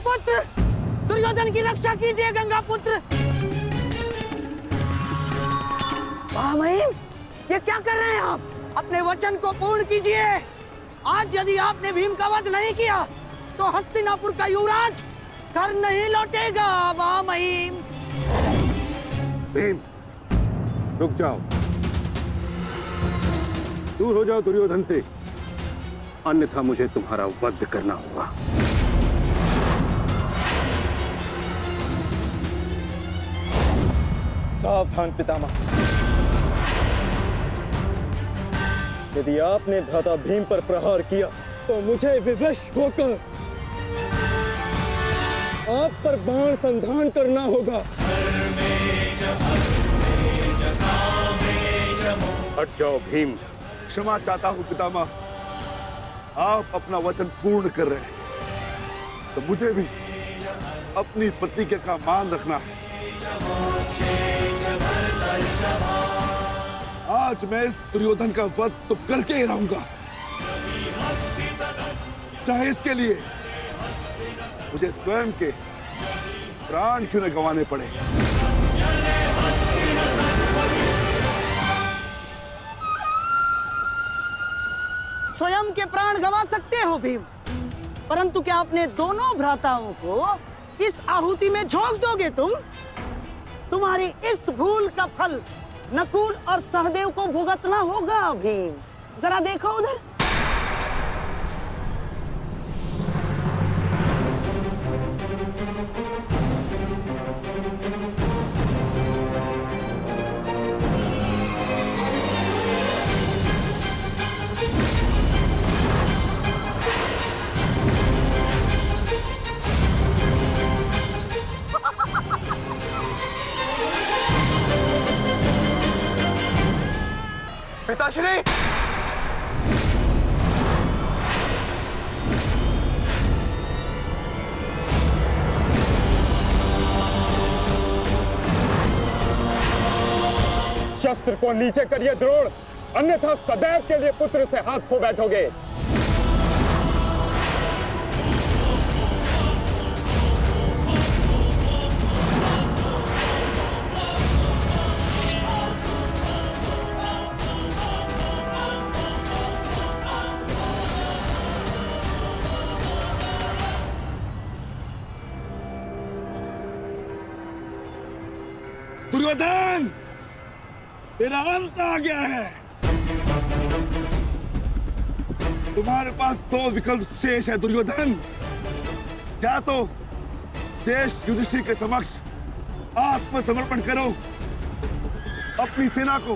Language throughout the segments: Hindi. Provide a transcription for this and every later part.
पुत्र, दुर्योधन की रक्षा कीजिए गंगा पुत्र। महामहिम, ये क्या कर रहे हैं आप? अपने वचन को पूर्ण कीजिए। आज यदि आपने भीम का वध नहीं किया तो हस्तिनापुर का युवराज घर नहीं लौटेगा। महामहिम। भीम, रुक जाओ, दूर हो जाओ दुर्योधन से, अन्यथा मुझे तुम्हारा वध करना होगा। सावधान पितामह, यदि आपने भ्राता भीम पर प्रहार किया तो मुझे विवश होकर आप पर बाण संधान करना होगा। हट जाओ भीम। क्षमा चाहता हूं पितामह, आप अपना वचन पूर्ण कर रहे हैं तो मुझे भी अपनी प्रतिज्ञा का मान रखना है। आज मैं इस दुर्योधन का वध तो करके ही रहूंगा, चाहे इसके लिए मुझे स्वयं के प्राण क्यों न गंवाने पड़े। स्वयं के प्राण गंवा सकते हो भीम, परंतु क्या अपने दोनों भ्राताओं को इस आहुति में झोंक दोगे तुम? तुम्हारी इस भूल का फल नकुल और सहदेव को भुगतना होगा भीम। जरा देखो उधर। पिताश्री, शस्त्र को नीचे करिए द्रोण, अन्यथा सदैव के लिए पुत्र से हाथ खो बैठोगे। दुर्योधन, तेरा अंत आ गया है। तुम्हारे पास दो विकल्प शेष है दुर्योधन। या तो देश युधिष्ठिर के समक्ष आत्मसमर्पण करो, अपनी सेना को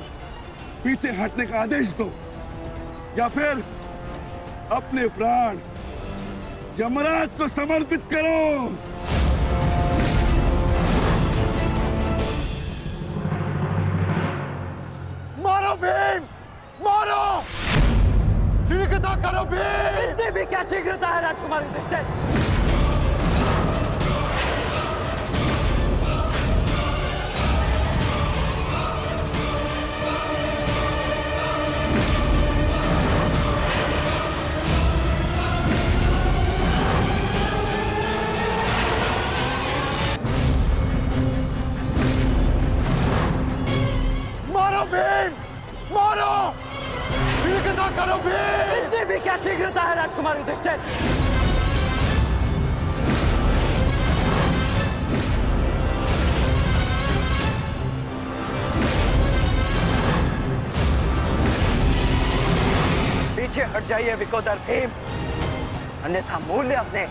पीछे हटने का आदेश दो, या फिर अपने प्राण यमराज को समर्पित करो। मारो भीम, मारो! शीघ्रता करो भीम! इतनी भी क्या शीघ्रता है राजकुमार युधिष्ठिर? भीम, मारो! शीघ्रता करो भीम! इतनी भी क्या शीघ्रता है राजकुमार युधिष्ठिर? पीछे हट जाइए विकोदर भीम, अन्यथा मूल्य अपने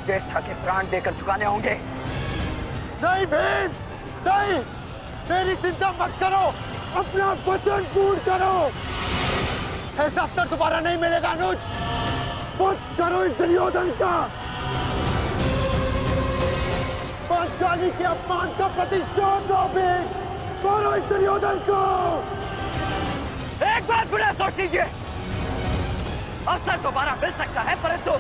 ज्येष्ठा के प्राण देकर चुकाने होंगे। नहीं भीम, नहीं! मेरी चिंता मत करो, अपना वचन पूर्ण करो। ऐसा अवसर दोबारा नहीं मिलेगा अनुज। वध करो इस दुर्योधन का। पांचाली के अपमान का प्रतिशोध दो भीम। मारो इस दुर्योधन को। एक बार पुनः सोच लीजिए, अवसर दोबारा मिल सकता है, परंतु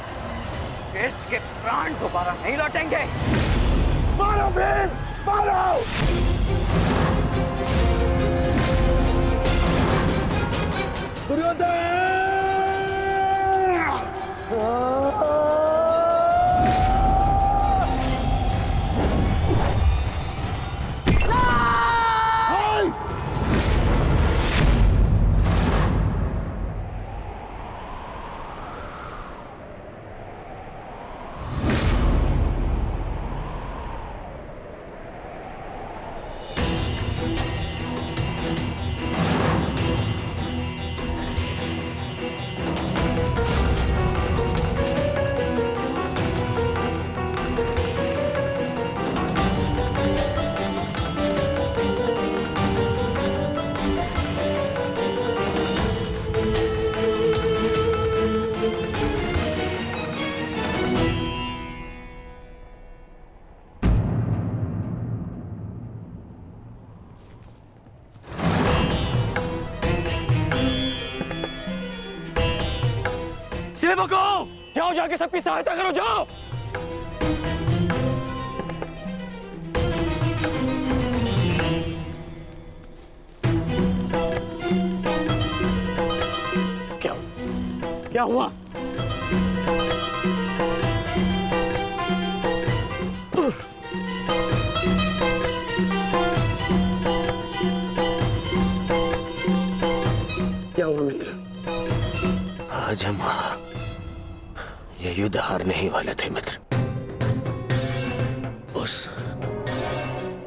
देश के प्राण दोबारा नहीं लौटेंगे। मारो भीम, मारो! दुर्योधन! सेवको, जाओ जाके सबकी सहायता करो, जाओ। क्या हुआ? क्या हुआ मित्र? आज हम ये युद्ध हारने ही वाले थे मित्र।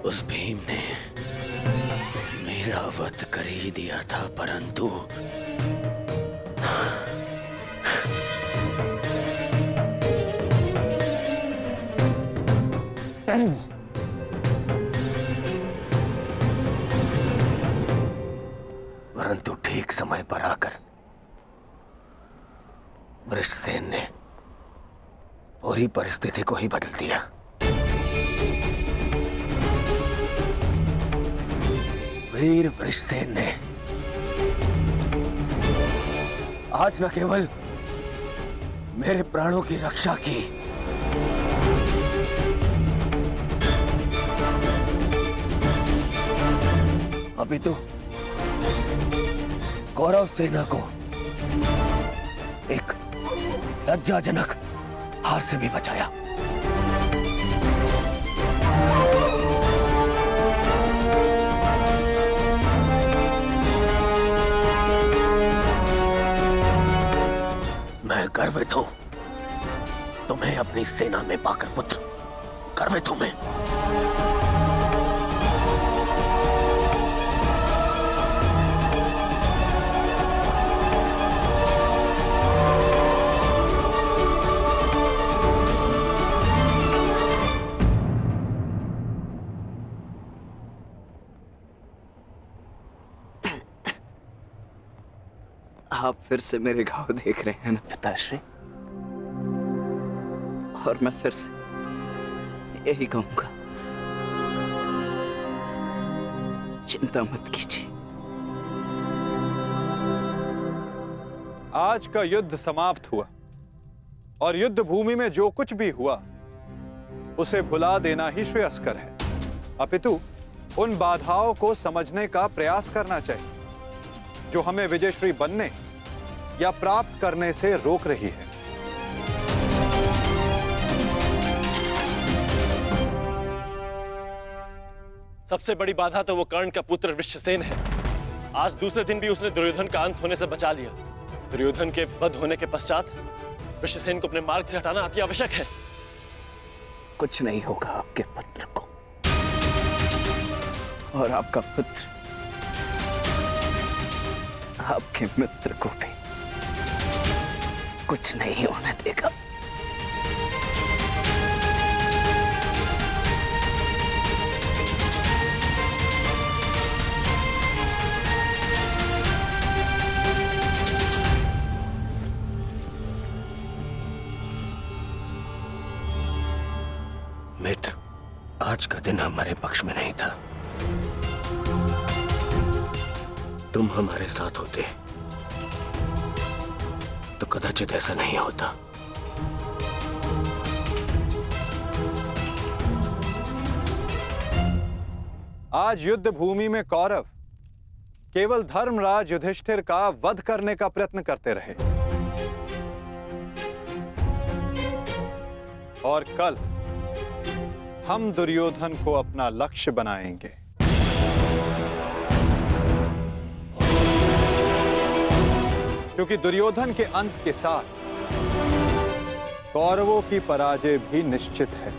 उस भीम ने मेरा वध कर ही दिया था, परंतु ठीक समय पर आकर वृषसेन ने पूरी परिस्थिति को ही बदल दिया। वीर वृषसेन ने आज न केवल मेरे प्राणों की रक्षा की, अभी तो कौरव सेना को एक लज्जाजनक हार से भी बचाया। मैं गर्वित हूं तुम्हें अपनी सेना में पाकर पुत्र, गर्वित हूं मैं। आप फिर से मेरे घाव देख रहे हैं ना पिताश्री, और मैं फिर से यही कहूंगा, चिंता मत कीजिए। आज का युद्ध समाप्त हुआ और युद्ध भूमि में जो कुछ भी हुआ उसे भुला देना ही श्रेयस्कर है, अपितु उन बाधाओं को समझने का प्रयास करना चाहिए जो हमें विजयश्री बनने या प्राप्त करने से रोक रही है। सबसे बड़ी बाधा तो वो कर्ण का पुत्र वृषसेन है। आज दूसरे दिन भी उसने दुर्योधन का अंत होने से बचा लिया। दुर्योधन के वध होने के पश्चात वृषसेन को अपने मार्ग से हटाना अति आवश्यक है। कुछ नहीं होगा आपके पुत्र को, और आपका पुत्र आपके मित्र को भी कुछ नहीं होने देगा। मित्र, आज का दिन हमारे पक्ष में नहीं था। तुम हमारे साथ होते तो कदाचित ऐसा नहीं होता। आज युद्ध भूमि में कौरव केवल धर्मराज युधिष्ठिर का वध करने का प्रयत्न करते रहे, और कल हम दुर्योधन को अपना लक्ष्य बनाएंगे। क्योंकि दुर्योधन के अंत के साथ कौरवों की पराजय भी निश्चित है।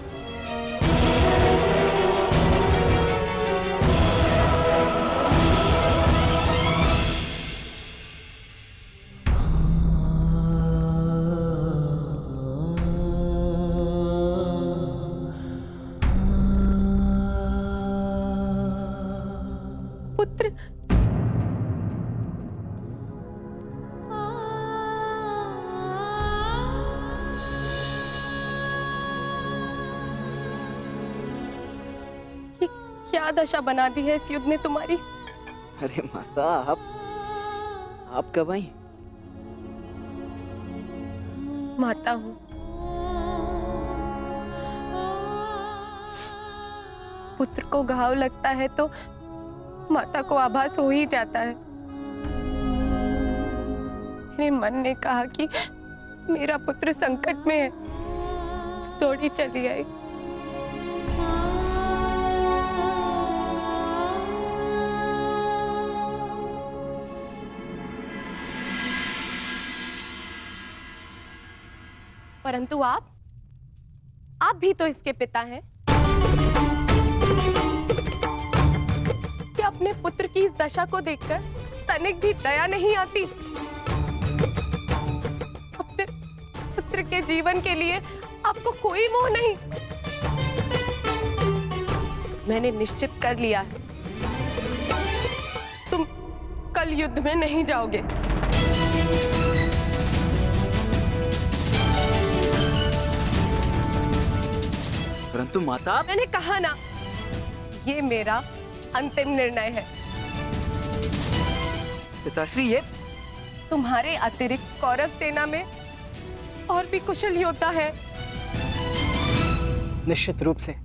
पुत्र, क्या दशा बना दी है इस युद्ध ने तुम्हारी। अरे माता, आप कब आई? माता हूँ। पुत्र को घाव लगता है तो माता को आभास हो ही जाता है। मेरे मन ने कहा कि मेरा पुत्र संकट में है, दौड़ी चली आई। परंतु आप भी तो इसके पिता हैं। क्या अपने पुत्र की इस दशा को देखकर तनिक भी दया नहीं आती? अपने पुत्र के जीवन के लिए आपको कोई मोह नहीं? मैंने निश्चित कर लिया है, तुम कल युद्ध में नहीं जाओगे। परंतु माता, मैंने कहा ना, ये मेरा अंतिम निर्णय है। पिताश्री, ये तुम्हारे अतिरिक्त कौरव सेना में और भी कुशल योद्धा है। निश्चित रूप से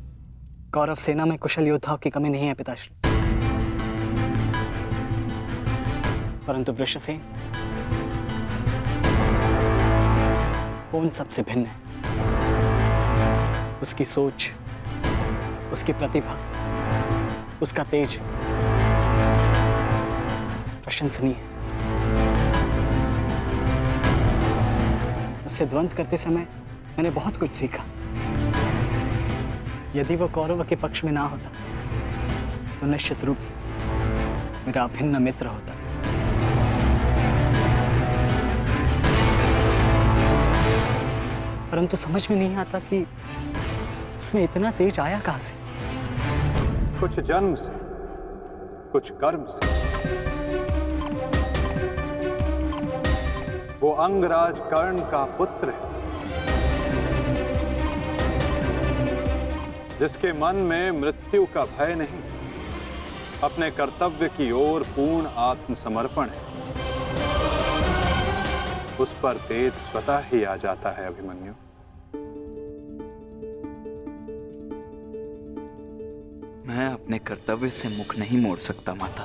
कौरव सेना में कुशल योद्धाओं की कमी नहीं है पिताश्री, परंतु वृषसेन वो उन सबसे भिन्न है। उसकी सोच, उसकी प्रतिभा, उसका तेज प्रशंसनीय है। उससे द्वंद्व करते समय मैंने बहुत कुछ सीखा। यदि वो कौरव के पक्ष में ना होता तो निश्चित रूप से मेरा अभिन्न मित्र होता। परंतु समझ में नहीं आता कि उसमें इतना तेज आया कहां से। कुछ जन्म से, कुछ कर्म से। वो अंगराज कर्ण का पुत्र है, जिसके मन में मृत्यु का भय नहीं, अपने कर्तव्य की ओर पूर्ण आत्मसमर्पण है। उस पर तेज स्वतः ही आ जाता है अभिमन्यु। मैं अपने कर्तव्य से मुख नहीं मोड़ सकता माता,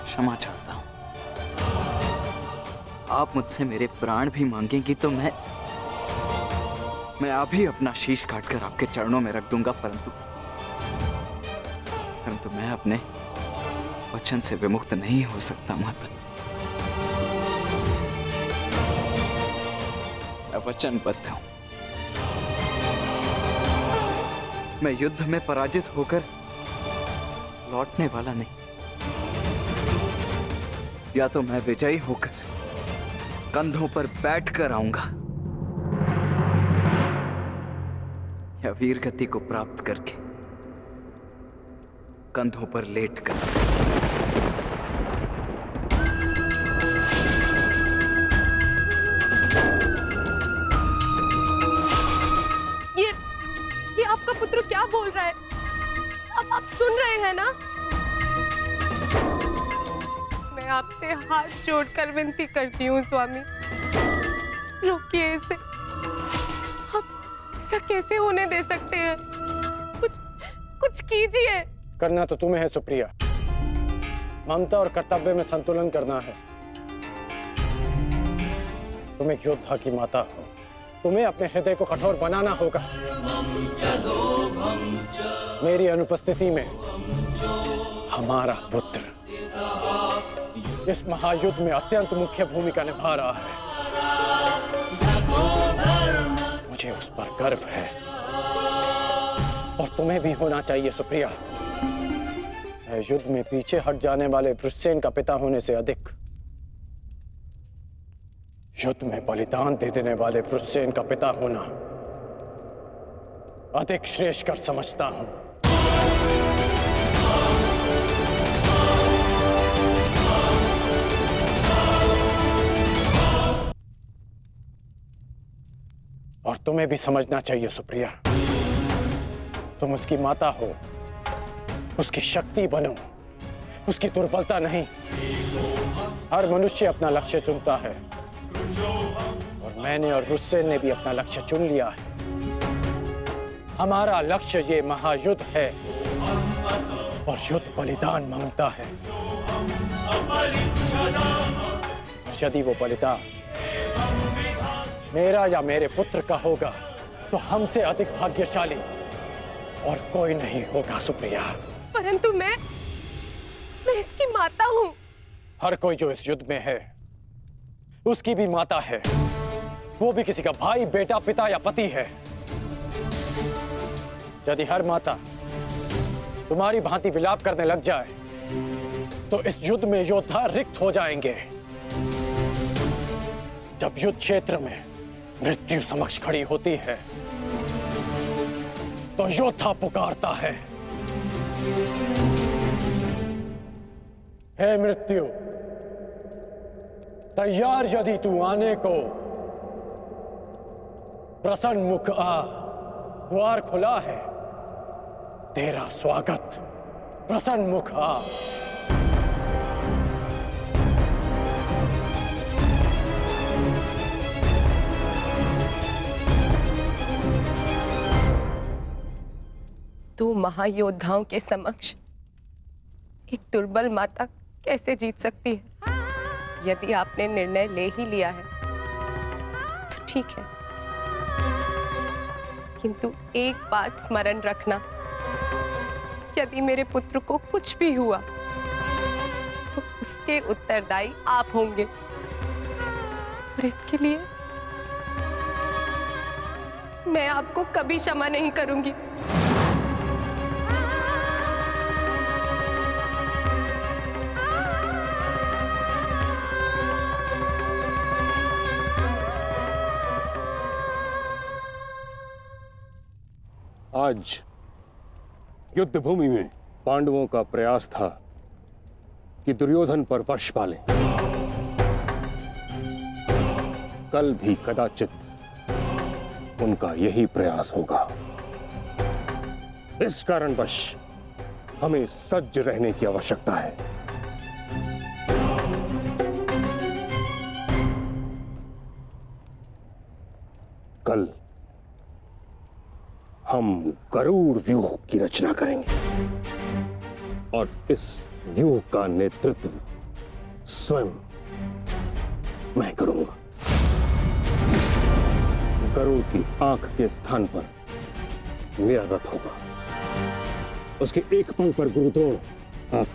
क्षमा चाहता हूं। आप मुझसे मेरे प्राण भी मांगेंगी तो मैं अभी अपना शीश काटकर आपके चरणों में रख दूंगा, परंतु मैं अपने वचन से विमुक्त नहीं हो सकता माता। मैं वचनबद्ध हूं। मैं युद्ध में पराजित होकर लौटने वाला नहीं, या तो मैं विजयी होकर कंधों पर बैठकर आऊंगा, या वीर गति को प्राप्त करके कंधों पर लेटकर। ये आपका पुत्र क्या बोल रहा है? अब आप सुन रहे हैं ना? मैं आपसे हाथ जोड़कर विनती करती हूँ स्वामी, रोकिए इसे। आप ऐसा कैसे होने दे सकते हैं? कुछ कीजिए। करना तो तुम्हें है सुप्रिया, ममता और कर्तव्य में संतुलन करना है। तुम एक योद्धा की माता हो, तुम्हें अपने हृदय को कठोर बनाना होगा। मेरी अनुपस्थिति में हमारा पुत्र इस महायुद्ध में अत्यंत मुख्य भूमिका निभा रहा है। मुझे उस पर गर्व है और तुम्हें भी होना चाहिए सुप्रिया। युद्ध में पीछे हट जाने वाले वृषसेन का पिता होने से अधिक युद्ध में बलिदान दे देने वाले वृषसेन का पिता होना अधिक श्रेष्ठकर समझता हूं। और तुम्हें भी समझना चाहिए सुप्रिया, तुम उसकी माता हो, उसकी शक्ति बनो, उसकी दुर्बलता नहीं। हर मनुष्य अपना लक्ष्य चुनता है और मैं मैंने और रुस्सेन ने भी अपना लक्ष्य चुन लिया है। हमारा लक्ष्य ये महायुद्ध है और युद्ध बलिदान मांगता है। यदि वो बलिदान मेरा या मेरे पुत्र का होगा तो हमसे अधिक भाग्यशाली और कोई नहीं होगा सुप्रिया। परंतु मैं इसकी माता हूँ। हर कोई जो इस युद्ध में है उसकी भी माता है, वो भी किसी का भाई, बेटा, पिता या पति है। यदि हर माता तुम्हारी भांति विलाप करने लग जाए तो इस युद्ध में योद्धा रिक्त हो जाएंगे। जब युद्ध क्षेत्र में मृत्यु समक्ष खड़ी होती है तो योद्धा पुकारता है, हे मृत्यु, तैयार यदि तू आने को, प्रसन्न मुख आ, द्वार खुला है, तेरा स्वागत, प्रसन्न मुख आ। तू महायोद्धाओं के समक्ष एक दुर्बल माता कैसे जीत सकती है? यदि आपने निर्णय ले ही लिया है तो ठीक है, किंतु एक बात स्मरण रखना, यदि मेरे पुत्र को कुछ भी हुआ तो उसके उत्तरदायी आप होंगे और इसके लिए मैं आपको कभी क्षमा नहीं करूंगी। आज युद्ध भूमि में पांडवों का प्रयास था कि दुर्योधन पर वश पालें। कल भी कदाचित उनका यही प्रयास होगा। इस कारणवश हमें सज्ज रहने की आवश्यकता है। कल हम गरुड़ व्यूह की रचना करेंगे और इस व्यूह का नेतृत्व स्वयं मैं करूंगा। गरुड़ की आंख के स्थान पर मेरा रथ होगा, उसके एक पंख पर गुरुद्रोण आप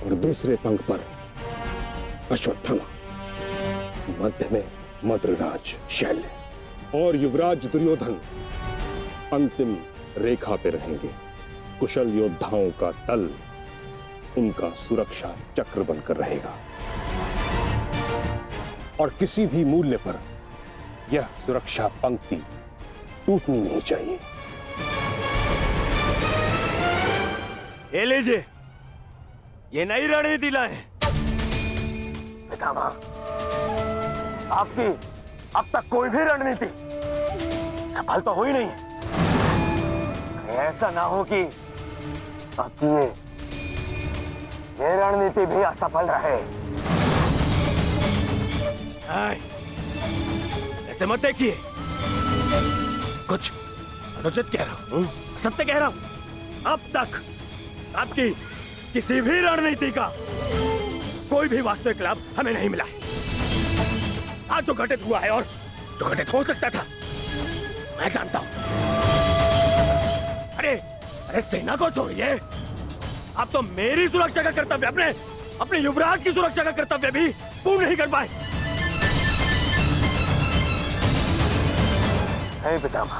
और दूसरे पंख पर अश्वत्थामा, मध्य में मद्रराज शैल्य और युवराज दुर्योधन अंतिम रेखा पे रहेंगे। कुशल योद्धाओं का दल उनका सुरक्षा चक्र बनकर रहेगा और किसी भी मूल्य पर यह सुरक्षा पंक्ति टूटनी नहीं चाहिए। ये लीजिए, ये नई रणनीति लाए। पितामह, आपकी अब तक कोई भी रणनीति सफल तो हुई नहीं है। ऐसा ना हो कि आपकी ये रणनीति भी असफल रहे। ऐसे मत देखिए, कुछ अनुचित कह रहा हूं, सत्य कह रहा हूं। अब तक आपकी किसी भी रणनीति का कोई भी वास्तविक लाभ हमें नहीं मिला है। आज जो घटित हुआ है और जो घटित हो सकता था, मैं जानता हूं। अरे सेना को छोड़िए, आप तो मेरी सुरक्षा का कर्तव्य, अपने युवराज की सुरक्षा का कर्तव्य भी पूर्ण नहीं कर पाए। हे पितामह,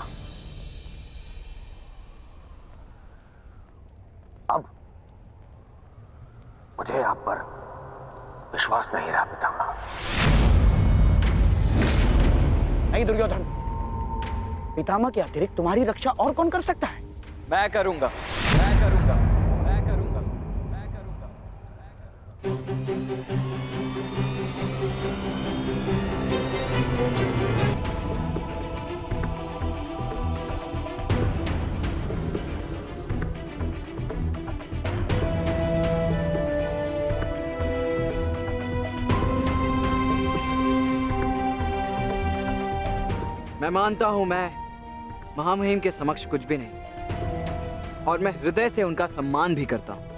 अब मुझे आप पर विश्वास नहीं रहा पितामह। नहीं दुर्योधन, पितामह के अतिरिक्त तुम्हारी रक्षा और कौन कर सकता है? मैं करूंगा, मैं करूंगा, मैं करूंगा, मैं करूंगा। मैं मानता हूं मैं महामहिम के समक्ष कुछ भी नहीं, और मैं हृदय से उनका सम्मान भी करता हूं।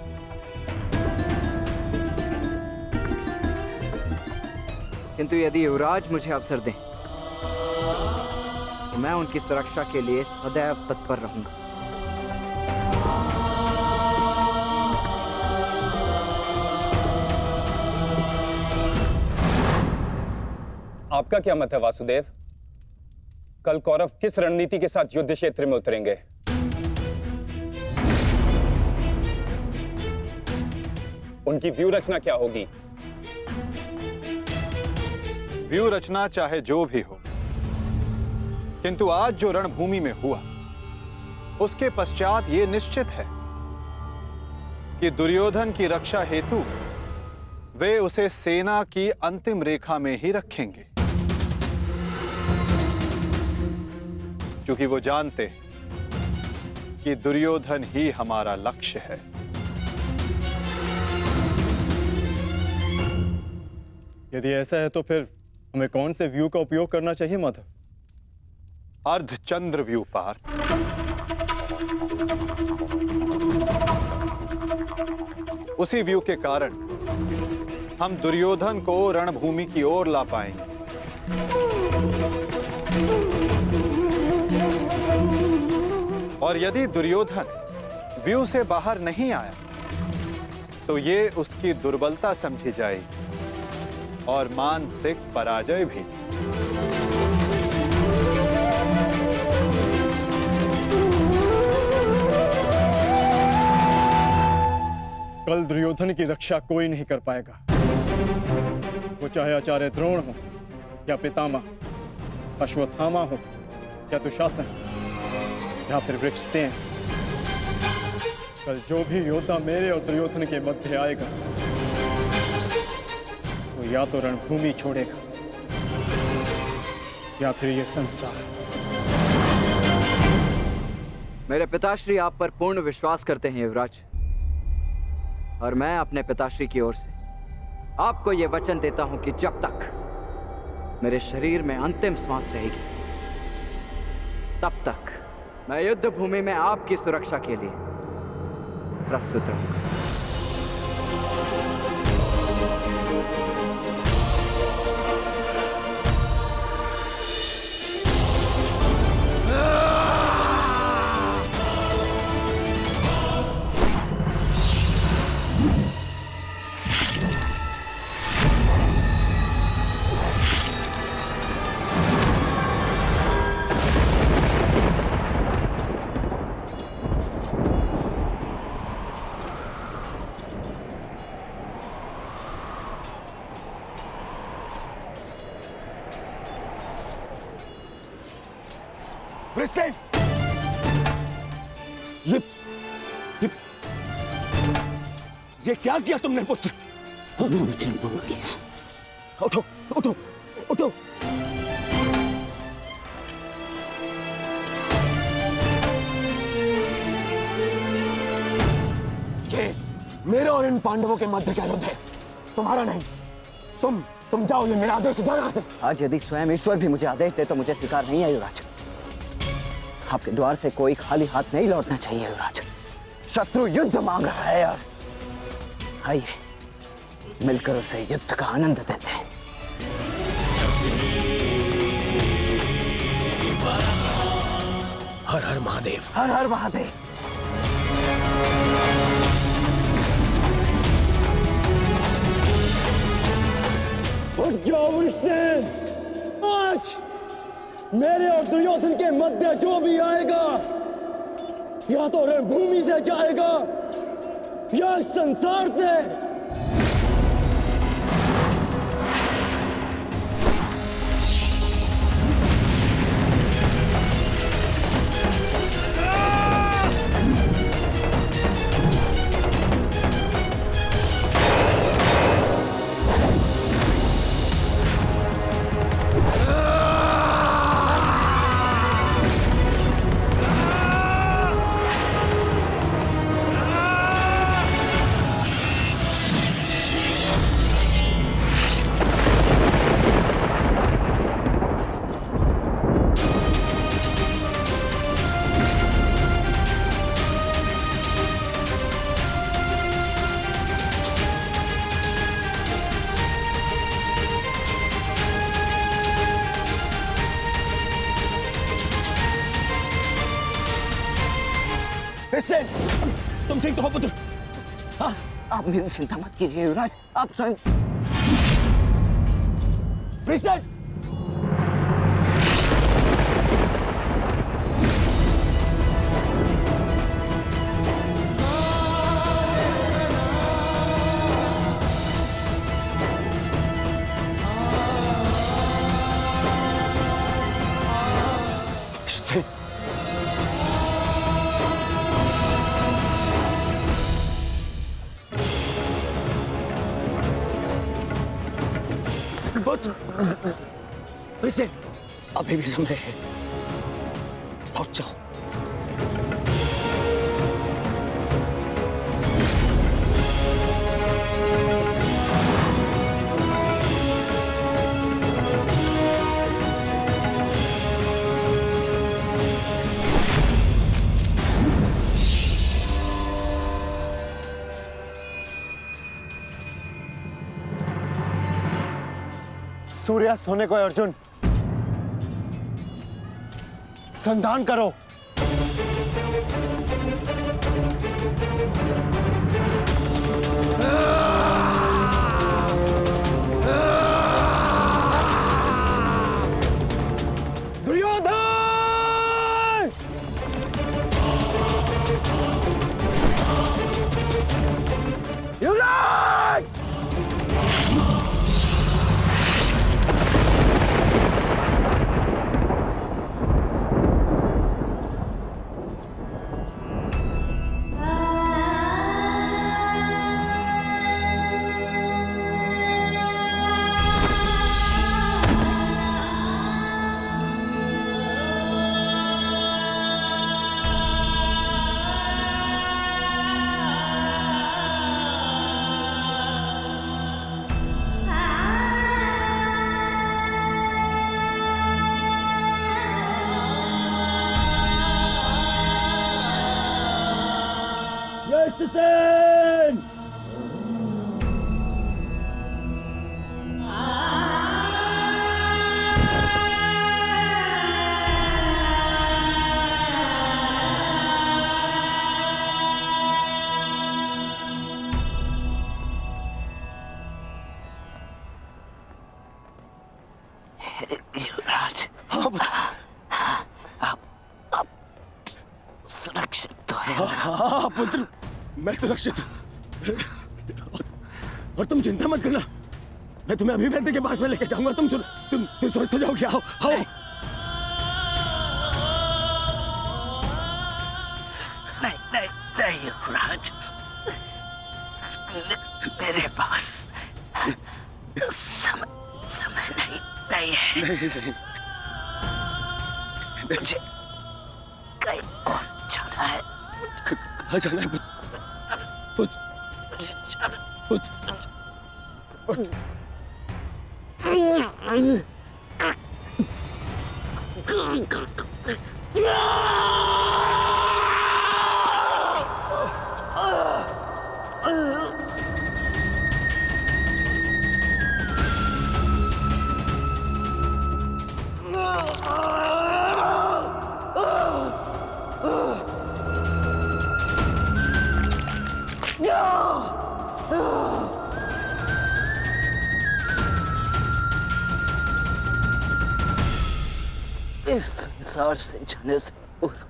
किंतु यदि युवराज मुझे अवसर दें तो मैं उनकी सुरक्षा के लिए सदैव तत्पर रहूंगा। आपका क्या मत है वासुदेव? कल कौरव किस रणनीति के साथ युद्ध क्षेत्र में उतरेंगे? उनकी व्यूह रचना क्या होगी? व्यूह रचना चाहे जो भी हो, किंतु आज जो रणभूमि में हुआ उसके पश्चात यह निश्चित है कि दुर्योधन की रक्षा हेतु वे उसे सेना की अंतिम रेखा में ही रखेंगे, क्योंकि वो जानते कि दुर्योधन ही हमारा लक्ष्य है। यदि ऐसा है तो फिर हमें कौन से व्यू का उपयोग करना चाहिए माधव? अर्धचंद्र व्यू पार्थ। उसी व्यू के कारण हम दुर्योधन को रणभूमि की ओर ला पाएंगे। और यदि दुर्योधन व्यू से बाहर नहीं आया तो ये उसकी दुर्बलता समझी जाएगी और मानसिक पराजय भी। कल दुर्योधन की रक्षा कोई नहीं कर पाएगा, वो चाहे आचार्य द्रोण हो या पितामह, अश्वत्थामा हो या दुशासन या फिर वृक्षसेन। कल जो भी योद्धा मेरे और दुर्योधन के मध्य आएगा वो या तो रणभूमि छोड़ेगा या फिर ये संसार। मेरे पिताश्री आप पर पूर्ण विश्वास करते हैं युवराज, और मैं अपने पिताश्री की ओर से आपको यह वचन देता हूं कि जब तक मेरे शरीर में अंतिम श्वास रहेगी तब तक मैं युद्ध भूमि में आपकी सुरक्षा के लिए प्रस्तुत रहूंगा। वृषसेन, ये क्या किया तुमने पुत्र? वचन भंग किया। उठो उठो उठो। ये मेरे और इन पांडवों के मध्य का युद्ध है, तुम्हारा नहीं। तुम जाओ, ये मेरा आदेश है, जाओ यहाँ से। आज यदि स्वयं ईश्वर भी मुझे आदेश दे तो मुझे स्वीकार नहीं है युवराज। आपके द्वार से कोई खाली हाथ नहीं लौटना चाहिए युवराज। शत्रु युद्ध मांग रहा है यार, आइए मिलकर उसे युद्ध का आनंद देते हैं। हर हर महादेव, हर हर महादेव। उठ जाओ वृषसेन, आज मेरे और दुर्योधन के मध्य जो भी आएगा या तो रणभूमि से जाएगा या संसार से। कृष्ण, तुम ठीक तो हो पुत्र? हाँ, आप मेरी चिंता मत कीजिए युवराज, आप स्वयं। कृष्ण, कृष्ण, अभी भी समय है, लौट जाओ। सूर्यास्त होने को है अर्जुन, संधान करो। दुर्योधन! युवराज! कृष्ण! युवराज, आप सुरक्षित तो है। हाँ पुत्र, मैं सुरक्षित हूं। और तुम चिंता मत करना, मैं तुम्हें अभी वैद्य के पास में लेके जाऊंगा। तुम स्वस्थ हो जाओगे। आओ आओ। नहीं युवराज, मेरे पास समय नहीं है। नहीं। मुझे कहीं और जाना है। कहाँ जाना है? मुझे जाना। इस संसार से जाने से पूर्व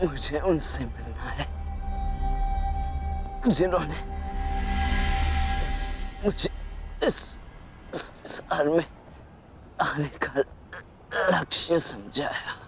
मुझे उनसे मिलना है जिन्होंने मुझे इस संसार में आने का लक्ष्य समझाया।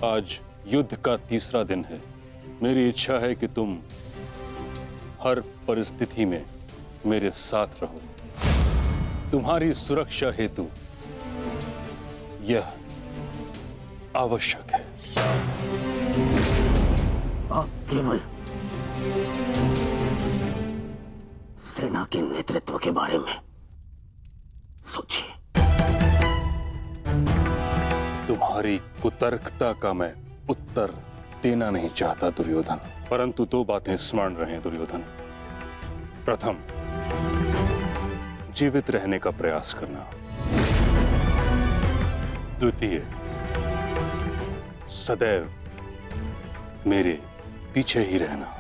आज युद्ध का तीसरा दिन है। मेरी इच्छा है कि तुम हर परिस्थिति में मेरे साथ रहो। तुम्हारी सुरक्षा हेतु यह आवश्यक है। आप केवल सेना के नेतृत्व के बारे में सोचिए। तुम्हारी कुतर्कता का मैं उत्तर देना नहीं चाहता दुर्योधन, परंतु दो बातें स्मरण रहे दुर्योधन। प्रथम, जीवित रहने का प्रयास करना। द्वितीय, सदैव मेरे पीछे ही रहना।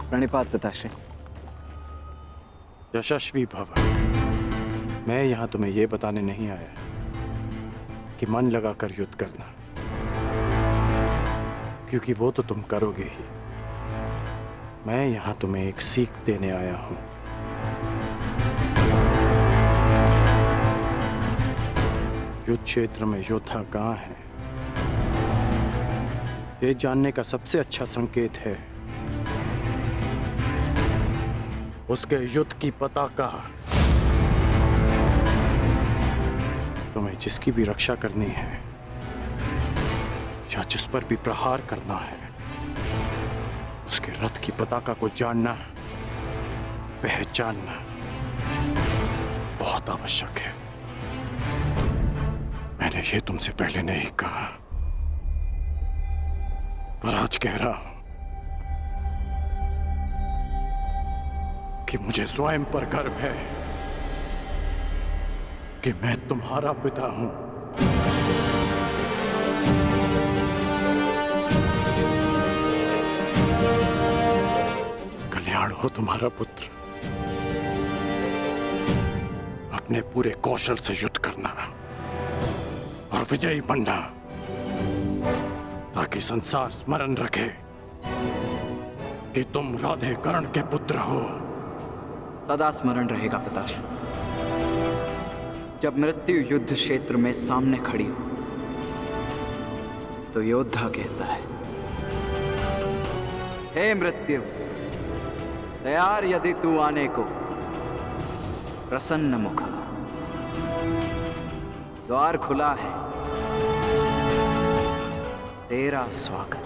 प्रणिपात पिताश्री। यशस्वी भव। मैं यहां तुम्हें यह बताने नहीं आया कि मन लगाकर युद्ध करना, क्योंकि वो तो तुम करोगे ही। मैं यहां तुम्हें एक सीख देने आया हूं। युद्ध क्षेत्र में योद्धा कहां है, ये जानने का सबसे अच्छा संकेत है उसके युद्ध की पताका। तुम्हें जिसकी भी रक्षा करनी है या जिस पर भी प्रहार करना है, उसके रथ की पताका को जानना, पहचानना बहुत आवश्यक है। मैंने ये तुमसे पहले नहीं कहा, पर आज कह रहा हूं कि मुझे स्वयं पर गर्व है कि मैं तुम्हारा पिता हूं। कल्याण हो तुम्हारा पुत्र। अपने पूरे कौशल से युद्ध करना और विजयी बनना, ताकि संसार स्मरण रखे कि तुम राधे कर्ण के पुत्र हो। सदा स्मरण रहेगा पिताश्री। जब मृत्यु युद्ध क्षेत्र में सामने खड़ी हो तो योद्धा कहता है, हे मृत्यु, तैयार यदि तू आने को, प्रसन्न मुखा। द्वार खुला है, तेरा स्वागत,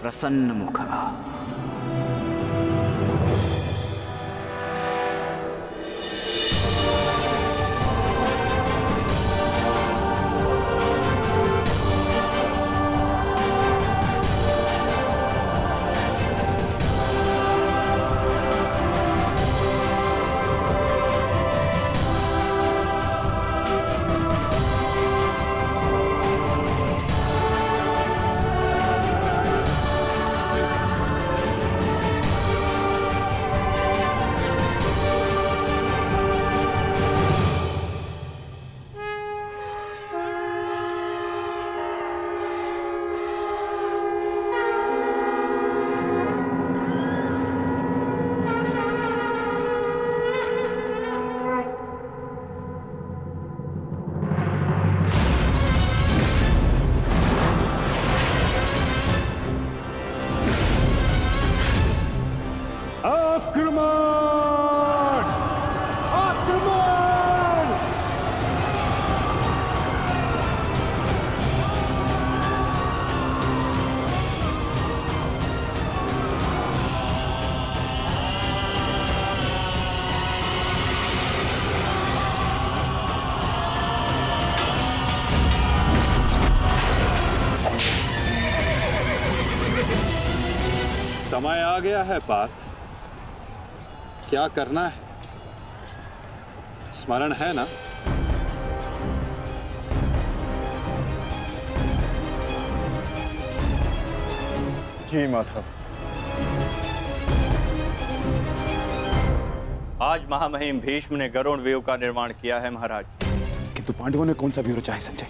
प्रसन्न मुखा। समय आ गया है पार्थ। क्या करना है, स्मरण है ना? जी माता। आज महामहिम भीष्म ने गरुड़ व्यूह का निर्माण किया है महाराज। किंतु पांडवों ने कौन सा व्यूह रचा है संजय?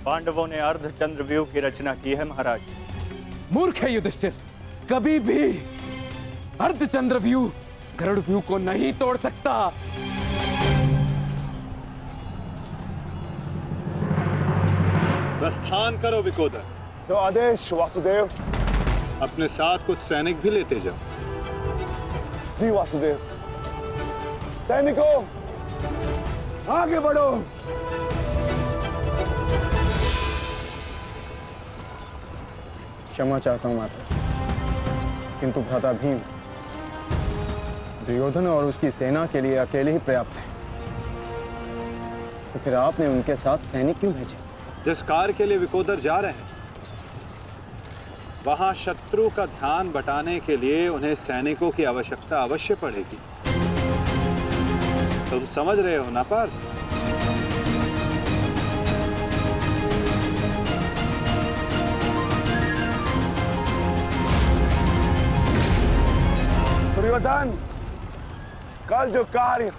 पांडवों ने अर्धचंद्र व्यूह की रचना की है महाराज। मूर्ख है युधिष्ठिर, कभी भी अर्धचंद्र व्यूह गरुड़ व्यूह को नहीं तोड़ सकता। प्रस्थान करो विकोदर। जो आदेश वासुदेव। अपने साथ कुछ सैनिक भी लेते जाओ। जी वासुदेव। सैनिकों, आगे बढ़ो। क्षमा चाहता हूं माता, किंतु भ्राता भीम दुर्योधन और उसकी सेना के लिए अकेले ही पर्याप्त है, तो फिर आपने उनके साथ सैनिक क्यों भेजे? जिस कार्य के लिए विकोदर जा रहे हैं वहां शत्रु का ध्यान बटाने के लिए उन्हें सैनिकों की आवश्यकता अवश्य पड़ेगी। तुम समझ रहे हो ना पार्थ? दुर्योधन, कल जो कार्य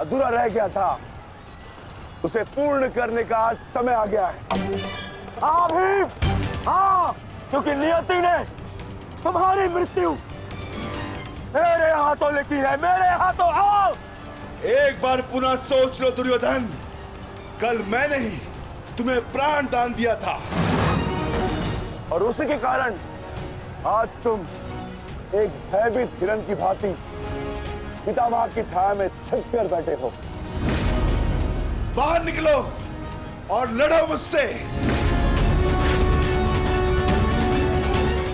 अधूरा रह गया था उसे पूर्ण करने का आज समय आ गया है। हाँ भीम, हाँ, क्योंकि नियति ने तुम्हारी मृत्यु मेरे हाथों लिखी है, मेरे हाथों। आओ, एक बार पुनः सोच लो दुर्योधन, कल मैंने ही तुम्हें प्राण दान दिया था और उसी के कारण आज तुम एक भयभीत हिरण की भांति पितामह की छाया में छिप कर बैठे हो। बाहर निकलो और लड़ो मुझसे।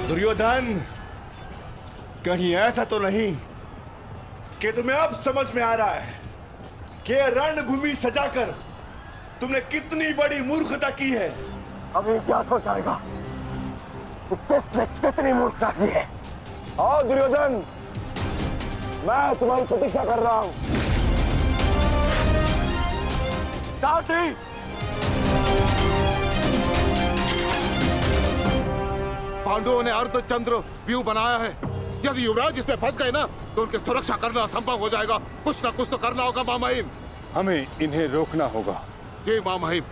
दुर्योधन, कहीं ऐसा तो नहीं कि तुम्हें अब समझ में आ रहा है कि रणभूमि सजाकर तुमने कितनी बड़ी मूर्खता की है? अभी ज्ञात हो जाएगा कि किसने कितनी मूर्खता की है। आओ दुर्योधन, मैं तुम्हारी प्रतीक्षा कर रहा हूं। साथी, पांडवों ने अर्धचंद्र व्यूह बनाया है। यदि युवराज इसमें फंस गए ना तो उनकी सुरक्षा करना असंभव हो जाएगा। कुछ ना कुछ तो करना होगा मामहिम। हमें इन्हें रोकना होगा। ये मामहिम।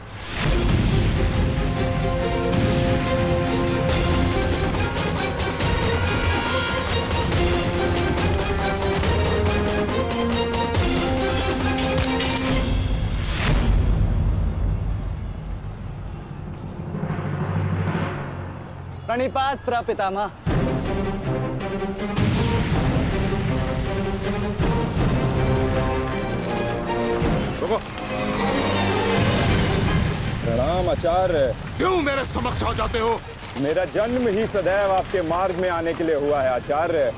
प्रणिपात प्रपितामह। प्रणाम आचार्य। क्यों मेरे समक्ष आ जाते हो? मेरा जन्म ही सदैव आपके मार्ग में आने के लिए हुआ है आचार्य।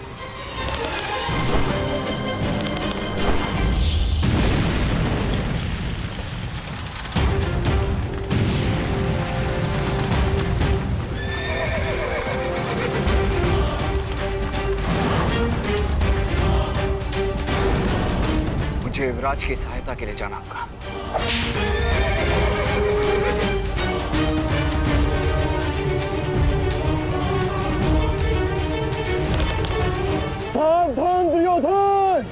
मुझे युवराज की सहायता के लिए जाना होगा। सावधान दुर्योधन!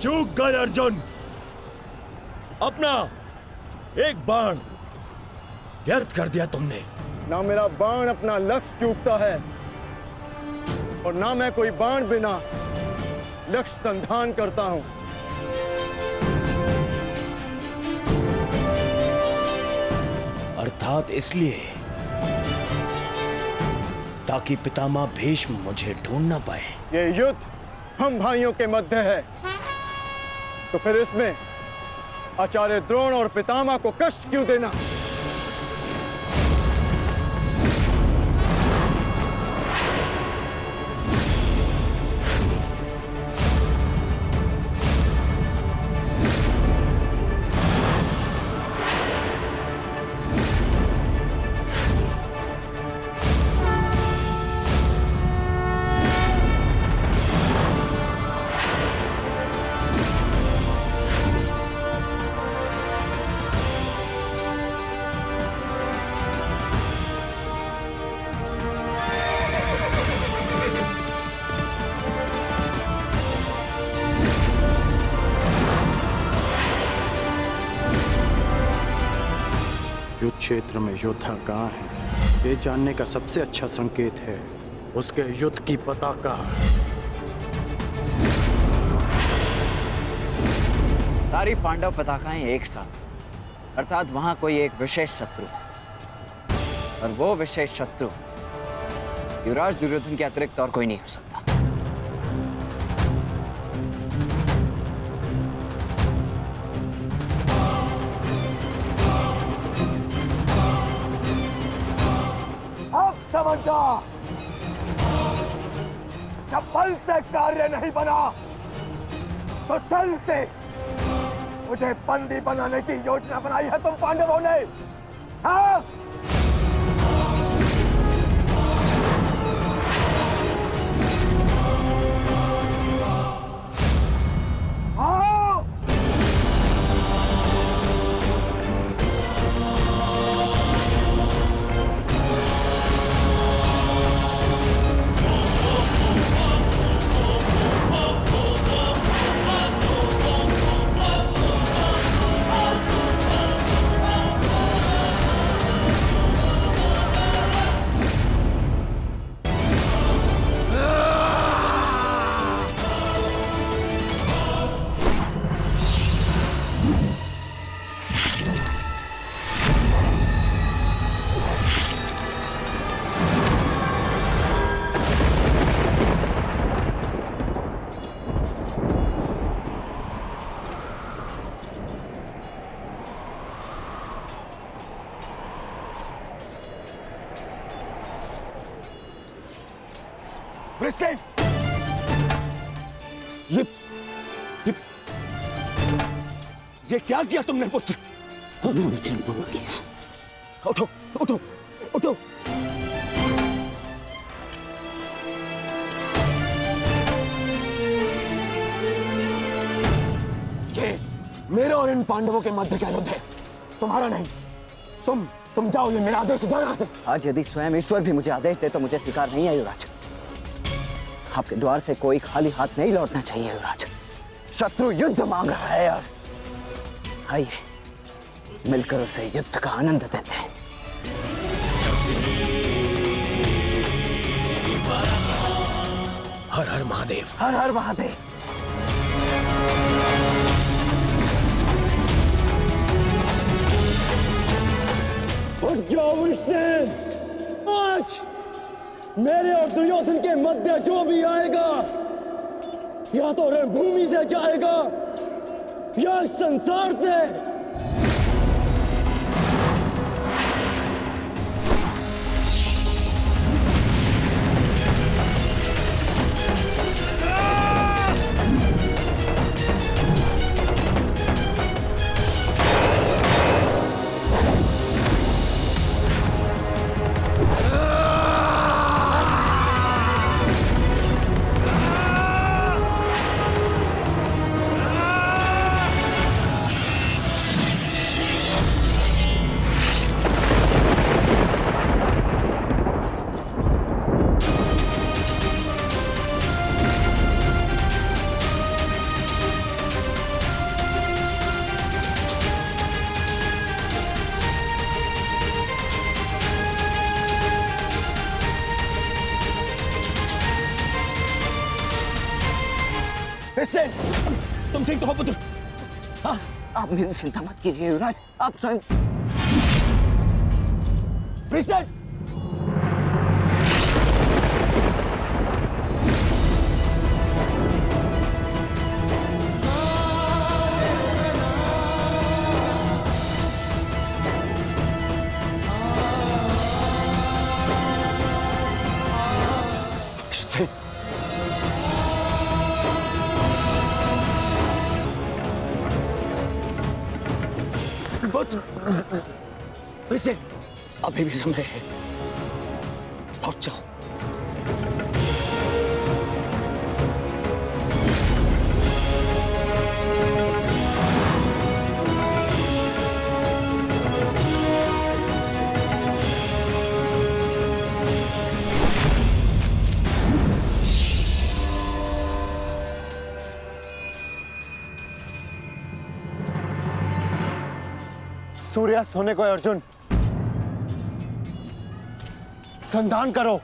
चूक गए अर्जुन, अपना एक बाण व्यर्थ कर दिया तुमने। ना मेरा बाण अपना लक्ष्य चूकता है और ना मैं कोई बाण बिना लक्ष्य संधान करता हूं। अर्थात इसलिए ताकि पितामह भीष्म मुझे ढूंढ ना पाए। ये युद्ध हम भाइयों के मध्य है, तो फिर इसमें आचार्य द्रोण और पितामह को कष्ट क्यों देना? युद्ध क्षेत्र में योद्धा कहाँ है, ये जानने का सबसे अच्छा संकेत है उसके युद्ध की पताका। सारी पांडव पताकाएं एक साथ, अर्थात वहां कोई एक विशेष शत्रु है, और वो विशेष शत्रु युवराज दुर्योधन के अतिरिक्त और कोई नहीं हो सकता। अब समझ जा, जब बल से कार्य नहीं बना तो छल से मुझे बंदी बनाने की योजना बनाई है तुम पांडवों ने। हाँ? हाँ? वृषसेन, ये क्या किया तुमने पुत्र? हमने वचन पूरा किया। उठो उठो उठो। ये मेरे और इन पांडवों के मध्य का युद्ध है, तुम्हारा नहीं। तुम जाओ, ये मेरा आदेश है, जाओ यहाँ से। आज यदि स्वयं ईश्वर भी मुझे आदेश दे तो मुझे स्वीकार नहीं है युवराज। आपके द्वार से कोई खाली हाथ नहीं लौटना चाहिए युवराज। शत्रु युद्ध मांग रहा है यार, आइए मिलकर उसे युद्ध का आनंद देते हैं। हर हर महादेव, हर हर महादेव। उठ जाओ वृषसेन, आज मेरे और दुर्योधन के मध्य जो भी आएगा या तो रणभूमि से जाएगा या इस संसार से। तुम ठीक तो हो पुत्र? हाँ, आप मेरी चिंता मत कीजिए युवराज, आप स्वयं। वृषसेन, वृषसेन, अभी भी समय है, लौट जाओ। सूर्यास्त होने को है अर्जुन। संधान करो।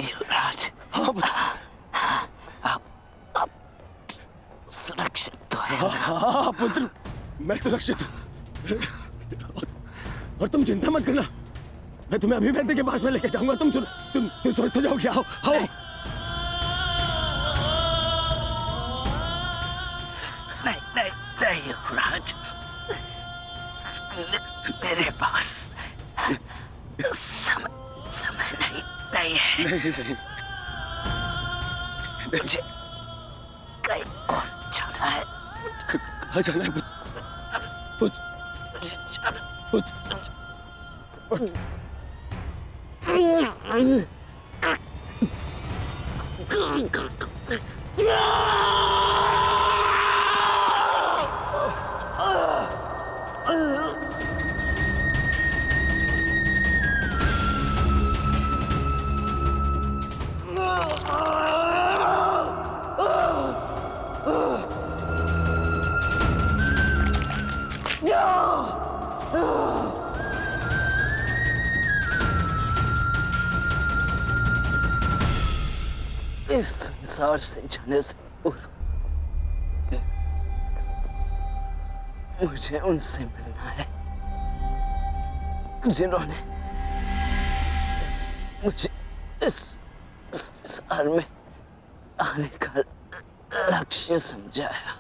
युवराज, आप सुरक्षित तो है। हाँ पुत्र, मैं सुरक्षित और तुम चिंता मत करना, मैं तुम्हें अभी वैद्य के पास में लेके जाऊंगा। तुम स्वस्थ हो जाओगे। आओ आओ। नहीं युवराज, मेरे पास समय नहीं है। नहीं। मुझे कहीं और जाना है। कहाँ जाना है पुत्र? मुझे जाना। इस संसार से जाने से पूर्व मुझे उनसे मिलना है जिन्होंने मुझे इस संसार में आने का लक्ष्य समझाया।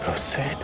हुसैन